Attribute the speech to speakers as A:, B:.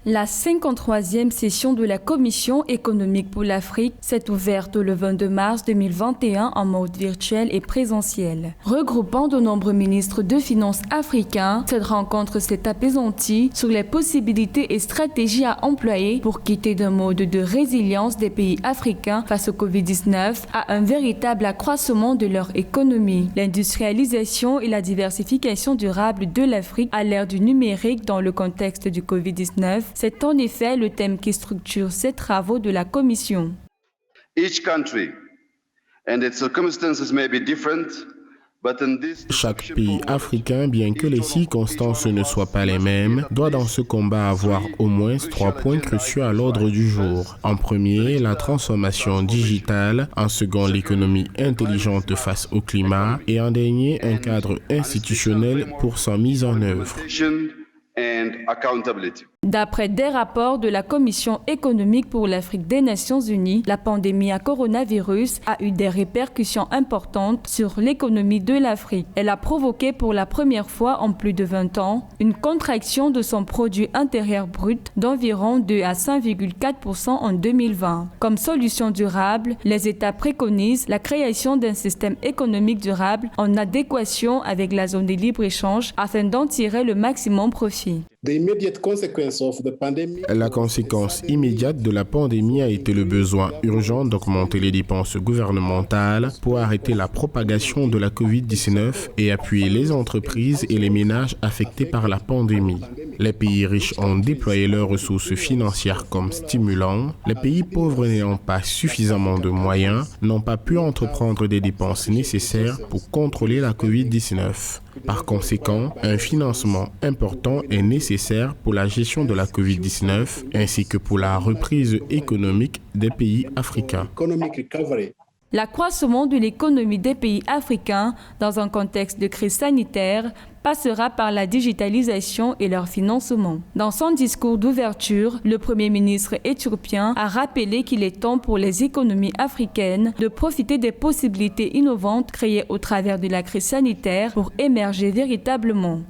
A: La 53e session de la Commission économique pour l'Afrique s'est ouverte le 22 mars 2021 en mode virtuel et présentiel. Regroupant de nombreux ministres de finances africains, cette rencontre s'est apaisantie sur les possibilités et stratégies à employer pour quitter d'un mode de résilience des pays africains face au Covid-19 à un véritable accroissement de leur économie. L'industrialisation et la diversification durable de l'Afrique à l'ère du numérique dans le contexte du Covid-19, c'est en effet le thème qui structure ces travaux de la Commission.
B: Chaque pays africain, bien que les circonstances ne soient pas les mêmes, doit dans ce combat avoir au moins 3 points cruciaux à l'ordre du jour. En premier, la transformation digitale. En second, l'économie intelligente face au climat. Et en dernier, un cadre institutionnel pour sa mise en œuvre.
A: D'après des rapports de la Commission économique pour l'Afrique des Nations Unies, la pandémie à coronavirus a eu des répercussions importantes sur l'économie de l'Afrique. Elle a provoqué pour la première fois en plus de 20 ans une contraction de son produit intérieur brut d'environ 2 à 5,4% en 2020. Comme solution durable, les États préconisent la création d'un système économique durable en adéquation avec la zone de libre-échange afin d'en tirer le maximum profit.
B: La conséquence immédiate de la pandémie a été le besoin urgent d'augmenter les dépenses gouvernementales pour arrêter la propagation de la COVID-19 et appuyer les entreprises et les ménages affectés par la pandémie. Les pays riches ont déployé leurs ressources financières comme stimulants. Les pays pauvres n'ayant pas suffisamment de moyens n'ont pas pu entreprendre des dépenses nécessaires pour contrôler la COVID-19. Par conséquent, un financement important est nécessaire pour la gestion de la COVID-19 ainsi que pour la reprise économique des pays africains.
A: L'accroissement de l'économie des pays africains dans un contexte de crise sanitaire passera par la digitalisation et leur financement. Dans son discours d'ouverture, le Premier ministre éthiopien a rappelé qu'il est temps pour les économies africaines de profiter des possibilités innovantes créées au travers de la crise sanitaire pour émerger véritablement.